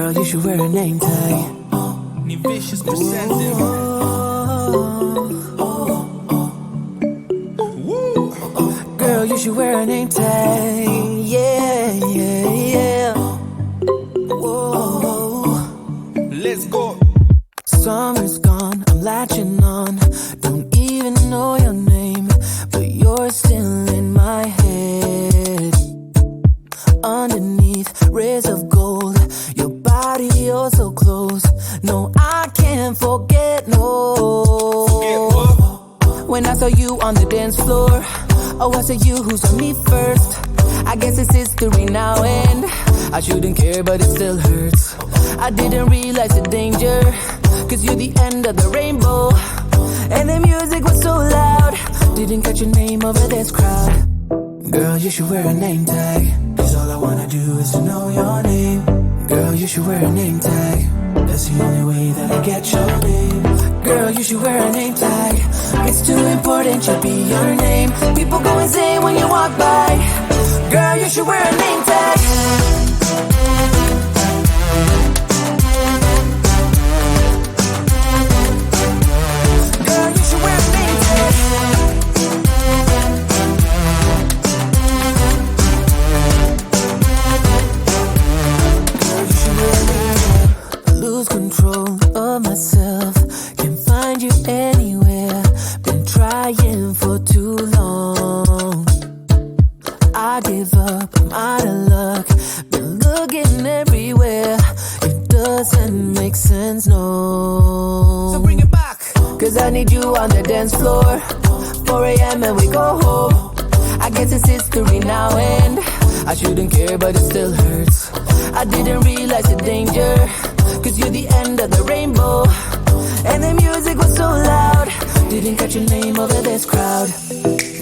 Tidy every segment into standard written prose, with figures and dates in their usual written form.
Girl, you should wear a name tag. Ni vicious presenting. Girl, you should wear a name tag. Yeah, yeah, yeah. Whoa. Let's go. Summer's gone, I'm latching on. Don't even know your name, but you're still in my head. Underneath rays of gold, your body oh so close. No, I can't forget, no. Forget what? When I saw you on the dance floor, oh, I said you who saw me first. I guess it's history now and I shouldn't care, but it still hurts. I didn't realize the danger, cause you're the end of the rainbow. And the music was so loud, didn't catch your name over this crowd. Girl, you should wear a name tag, cause all I wanna do is to know your name. Girl, you should wear a name tag, that's the only way that I get your name. Girl, you should wear a name tag, it's too important, should be your name. People go insane when you walk by. Girl, you should wear a name tag. Girl, you should wear a name tag. Girl, you should wear a name tag. I lose control of myself, can't find you anywhere. Been trying for too long. I give up, I'm out of luck. Been looking everywhere, it doesn't make sense, no. So bring it back. Cause I need you on the dance floor. 4 a.m. and we go home. I guess it's history now and I shouldn't care, but it still hurts. I didn't realize the danger, cause you're the end of the rainbow. And the music was so loud, didn't catch your name over this crowd.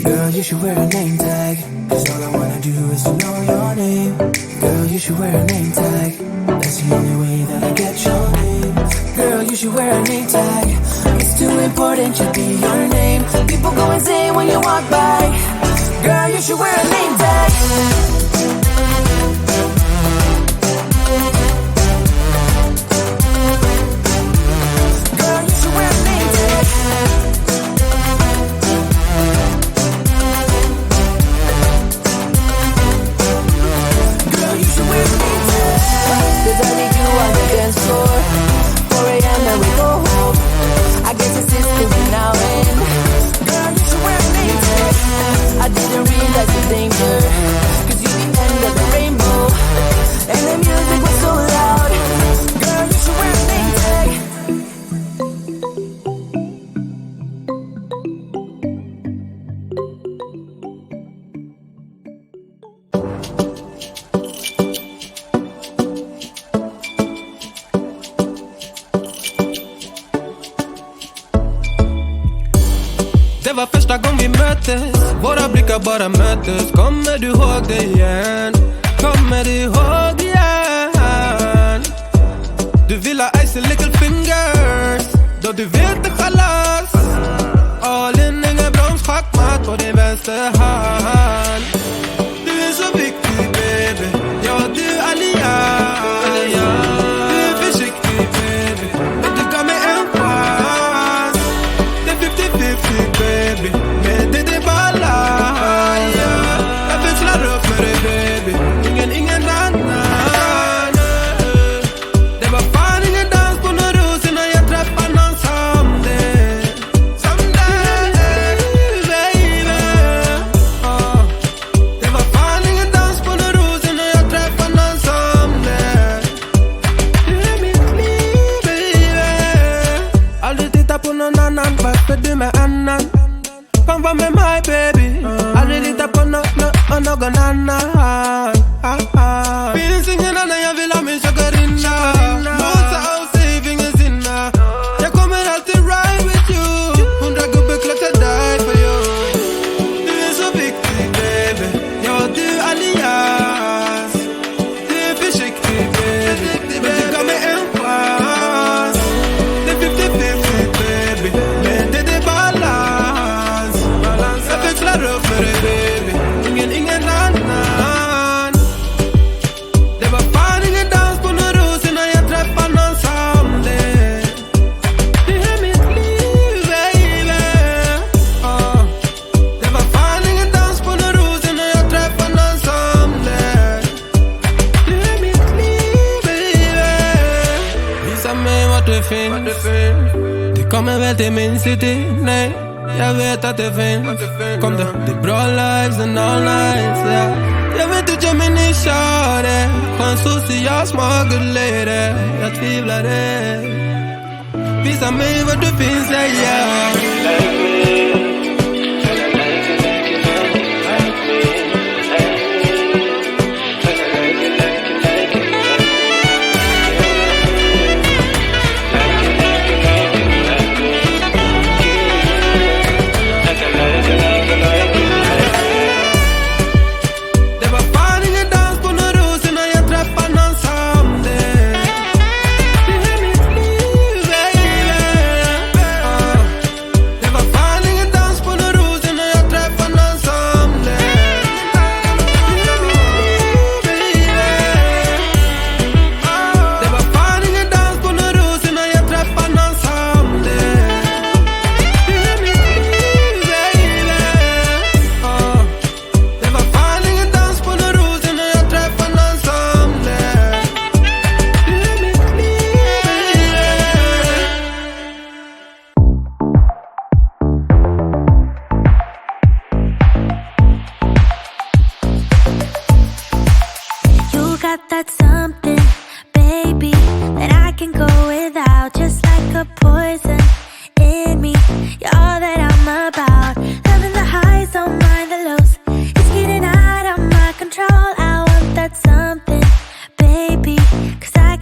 Girl, you should wear a name tag, cause all I wanna do is to know your name. Girl, you should wear a name tag, that's the only way that I get your name. Girl, you should wear a name tag, it's too important, should be your name. People go insane when you walk by. Girl, you should wear a name tag. Girl, you should wear a name tag. Girl, you should wear a name tag. Cause I need you on the dance floor. 4 a.m. and we go home. I guess it's history now and girl, you should wear a name tag. I didn't realize the danger, cause you're the end of the rainbow. And the music was so loud. Girl, you should wear a name tag. Det var första gången vi möttes, våra blickar bara möttes. Kommer du ihåg det igen? Kommer du ihåg igen? Du vill ha ice and little fingers, då du vet det chalas. All in, ingen broms, schackmatt på din vänster hand. Du är så viktig baby, ja du allians. Du är försiktig baby, men du gav mig en chans. Det är 50-50 baby, men det är balans. Jag växlar upp för dig baby, ingen annan. Det var fan ingen dans på någon ros innan jag träffade någon som dig. Som dig baby. Det var fan ingen dans på någon ros innan jag träffade någon som dig. Du är mitt liv baby. Aldrig titta på någon annan, varför du med annan? Kom var med mig baby, aldrig lita på någon annan. Finns ingen annan, jag vill ha min chakarinna. Mosa och saving är sinna. Jag kommer alltid ride with you. 100 gubbe klart jag die for you. Du är så viktig baby, ja du allians. Du är försiktig baby, men du gav mig en chans. Det är 50-50 baby, men det är balans. Jag växlar upp för dig baby, ingen annan. helt i min city, nej. Jag vet att det finns. Kom det är bra lives and all nights, yeah. Jag vet du gör mig nykär. Skön social, smart good lady. Jag tvivlar det. Visa mig var du finns, yeah.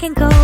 Can go